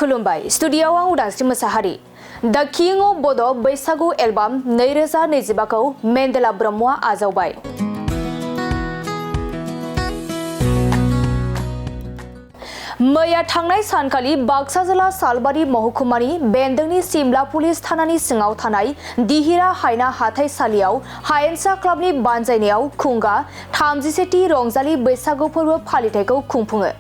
खुलुमबाय स्टुडियोआव आं उदांस्रि मोसाहारि द किं अफ बड' बैसागु एलबाम 2025 खौ मेन्देला ब्रह्मआ आजावबाय। मैया थांनाय सानखालि बाक्सा जिल्ला सालबारि महकुमानि बेन्दोंनि सिमला पुलिस थानानि सिङाव थानाय दिहिरा हायना हाथाइसालियाव हायेनसा क्लाबनि बानजायनायाव खुंगा 37थि रंजालि बैसागु फोरबो फालिथायखौ खुंफुङो।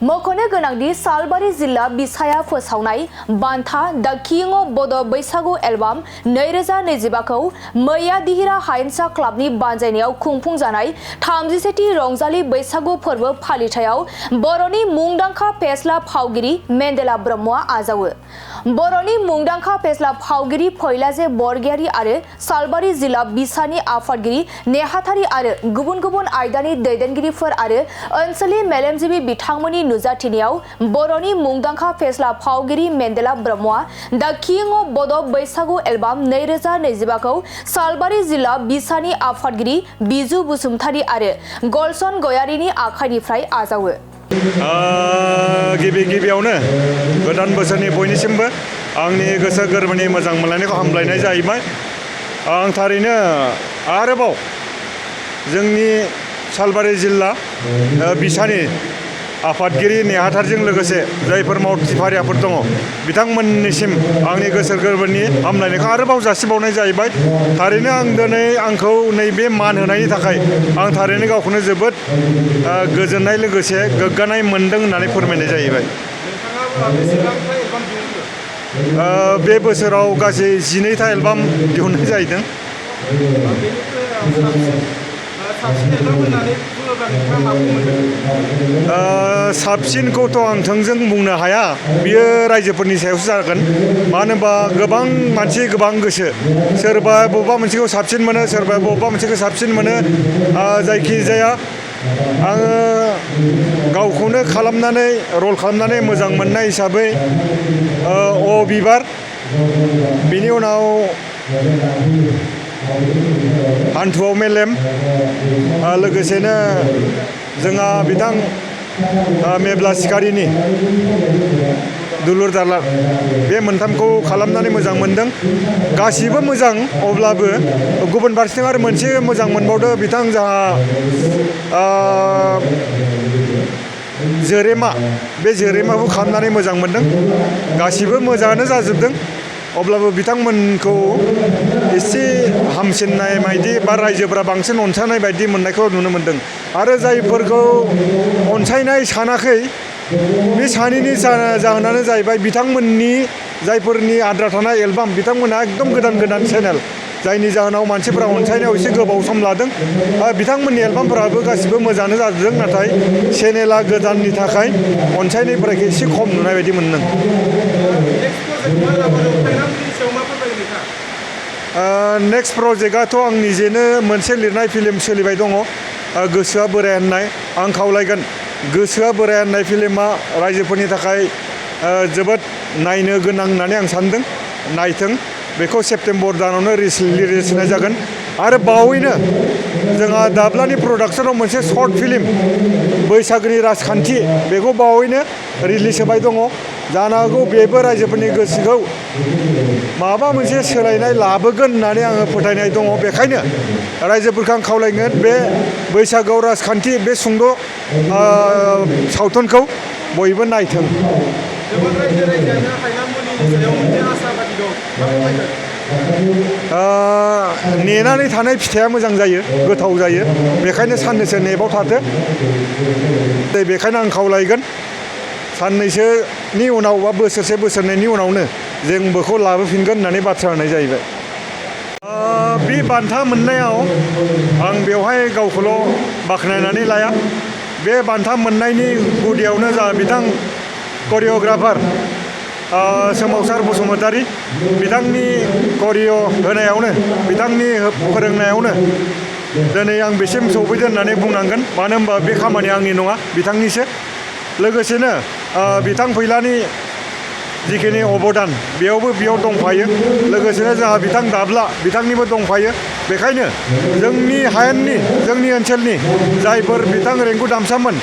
मख'नो गोनांदि सालबारि जिल्ला बिसाया फोसावनाय बान्था द किं अफ बड' बैसागु एलबाम 2025 खौ मैया दिहिरा हायेनसा क्लाबनि बानजायनायाव खुंफुंजानाय 37थि रंजालि बैसागु फोरबो फालिथायाव बर'नि मुंदांखा फेस्ला फावगिरि मेन्देला ब्रह्मआ आजावो। बर'नि मुंदांखा फेस्ला फावगिरि फैलाजे बरगयारी आरो सालबारि जिल्ला बिसानि आफादगिरि नेहाथारि आरो गुबुन गुबुन आयदानि दैदेनगिरिफोर आरो ओनसोलनि मेलेमजिबि बिथांमोननि नुजाथिनायाव बर'नि मुंदांखा फेस्ला फावगिरि मेन्देला ब्रह्मआ द किं अफ बड' बैसागु एलबाम 2025 खौ सालबारि जिल्ला बिसानि आफादगिरि बिजु बसुमतारी आरो गलसन गयारीनि आखाइनिफ्राय आजावो। गिबियावनो गोदान बोसोरनि बयनिसिमबो आंनि गोसो गोरबोनि मोजां मोनलायनायखौ हामलायनाय जाहैबाय। आं थारैनो आरोबाव जोंनि सालबारि जिल्ला बिसानि आफादगिरि नेहाथारजों लोगोसे जायफोर मावथिफारियाफोर दङ बिथांमोननिसिम आंनि गोसो गोरबोनि हामलायनायखौ आरोबाव जासिबावनाय जाहैबाय। थारैनो आं दिनै आंखौ नैबे मान होनायनि थाखाय आं थारैनो गावखौनो जोबोद गोजोननाय लोगोसे गोग्गानाय मोनदों होननानै फोरमायनाय जाहैबाय। बे बोसोराव गासै 12था एलबाम दिहुननाय जाहैदों। साबसिनखौथ' आं थोंजों बुंनो हाया, बियो रायजोफोरनि सायावसो जागोन। मानो होनबा गोबां मानसि गोबां गोसो, सोरबा बबेबा मोनसेखौ साबसिन मोनो, सोरबा बबेबा मोनसेखौ साबसिन मोनो। जायखिजाया आङो गावखौनो रल खालामनानै मोजां मोननाय हिसाबै बिबार, बिनि उनाव हान्थुआव मेलेम, लोगोसेनो जोंहा बिथां मेब्ला सिखारिनि दुलुर दालार, बे मोनथामखौ खालामनानै मोजां मोनदों। गासिबो मोजां, अब्लाबो गुबुन फारसेथिं आरो मोनसे मोजां मोनबावदो बिथां जोंहा जोरेमा, बे जोरेमाखौ खालामनानै मोजां मोनदों। गासिबो मोजाङानो जाजोबदों, अब्लाबो बिथांमोनखौ एसे हामसिननाय बायदि बा रायजोफोरा बांसिन अनसायनाय बायदि मोननायखौ नुनो मोनदों। आरो जायफोरखौ अनसायनाय सानाखै, बे सानैनि जाहोनानो जाहैबाय बिथांमोननि जायफोरनि आद्रा थानाय एलबाम, बिथांमोनहा एकदम गोदान चेनेल, जायनि जाहोनाव मानसिफोरा अनसायनायाव एसे गोबाव सम लादों। बिथांमोननि एलबामफोराबो गासिबो मोजाङानो जाजोबदों, नाथाय चेनेला गोदाननि थाखाय अनसायनायफोरा एसे खम नुनाय बायदि मोनदों। नेक्स्ट प्रजेक्टआथ' आं निजेनो मोनसे लिरनाय फिल्म सोलिबाय दङ, गोसोआ बोराय होननाय। आं खावलायगोन, गोसोआ बोराय होननाय फिल्मा रायजोफोरनि थाखाय जोबोद नायनो गोनां होननानै आं सानदों। नायथों, बेखौ सेप्तेम्बर दानावनो रिलिज होनाय जागोन। आरो बावैनो जोंहा दाब्लानि प्रडाक्सनाव मोनसे सर्ट फिल्म बैसागोनि राजखान्थि, बेखौ बावैनो रिलिज होबाय दङ। जानो हागौ बेबो रायजोफोरनि गोसोखौ माबा मोनसे सोलायनाय लाबोगोन होननानै आङो फोथायनाय दङ। बेखायनो रायजोफोरखौ आं खावलायगोन, बे बैसागोआव राजखान्थि बे सुंद' सावथुनखौ बयबो नायथों। नेनानै थानाय फिथाइया मोजां जायो, गोथाव जायो। बेखायनो साननैसो नेबाव थाथो। बेखायनो आं खावलायगोन, साननैसोनि उनाव बा बोसोरसे बोसोरनैनि उनावनो जों बेखौ लाबोफिनगोन होननानै बाथ्रा होनाय जाहैबाय। बे बान्था मोननायाव आं बेवहाय गावखौल' बाख्नायनानै लाया। बे बान्था मोननायनि गुदियावनो जा बिथां करिय'ग्राफार सोमावसार बसुमतारी, बिथांनि करिय' होनायावनो, बिथांनि फोरोंनायावनो दिनै आं बेसिम सौफैदों होननानै बुंनांगोन। मानो होनबा बे खामानिया आंनि नङा, बिथांनिसो। लोगोसेनो बिथां फैलानि जिखिनि अबदान, बेयाव दंफायो। लोगोसेनो जोंहा बिथां दाब्ला, बिथांनिबो दंफायो। बेखायनो जोंनि हायेननि, जोंनि ओनसोलनि जायफोर बिथां रेंगु दामसामोन,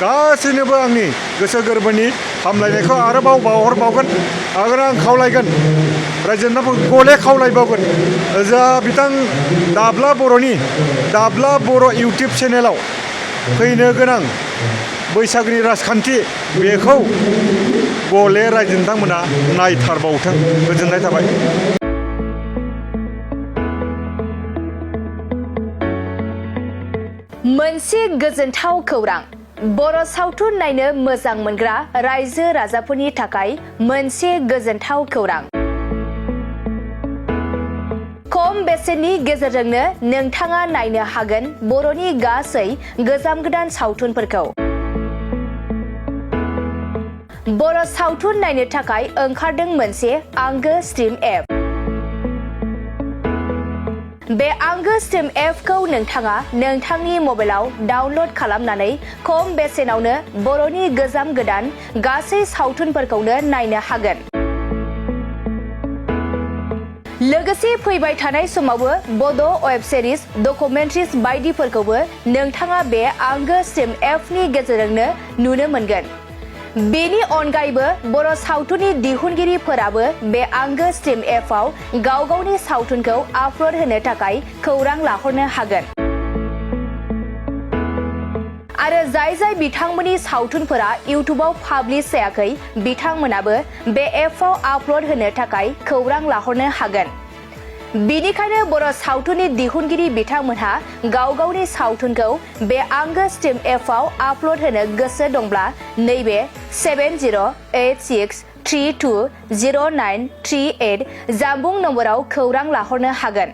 गासैनोबो आंनि गोसो गोरबोनि हामलायनायखौ आरोबाव बावहरबावगोन आरो आं खावलायगोन रायजोनाबो गले खावलायबावगोन जा बिथां दाब्ला बर' इउटुब चेनेलाव फैनो गोनां बैसागुनि राजखान्थि बेखौ गले रायजो नोंथांमोना नायथारबावथों गोजोननाय थाबाय। मोनसे गोजोनथाव खौरां बर' सावथुन नायनो मोजां मोनग्रा रायजो राजाफोरनि थाखाय मोनसे गोजोनथाव खौरां। खम बेसेननि गेजेरजोंनो नोंथाङा नायनो हागोन बर'नि गासै गोजाम गोदान सावथुनफोरखौ। बर' सावथुन नायनो थाखाय ओंखारदों मोनसे आंगो स्ट्रिम एप। बे आंगो स्ट्रिम एपखौ नोंथाङा नोंथांनि मबाइलाव डाउनल'ड खालामनानै खम बेसेनावनो बर'नि गोजाम गोदान गासै सावथुनफोरखौनो नायनो हागोन। लोगोसे फैबाय थानाय समावबो बड' वेब सिरिज डकुमेन्ट्रिज बायदिफोरखौबो नोंथाङा बे आंगो स्ट्रिम एपनि गेजेरजोंनो नुनो मोनगोन। बेनि अनगायैबो बर' सावथुननि दिहुनगिरिफोराबो बे आंगो स्ट्रिम एपआव गाव गावनि सावथुनखौ आपल'ड होनो थाखाय खौरां लाहरनो हागोन। आरो जाय बिथांमोननि सावथुनफोरा इउटुबाव पाब्लिश जायाखै बिथांमोनाबो बे एपआव आपल'ड होनो थाखाय खौरां लाहरनो हागोन। बेनिखायनो बर' सावथुननि दिहुनगिरि बिथांमोनहा गाव गावनि सावथुनखौ बे आंगो स्ट्रिम एपआव आपल'ड होनो गोसो दंब्ला नैबे 7086320938 जानबुं नम्बराव खौरां लाहरनो हागोन।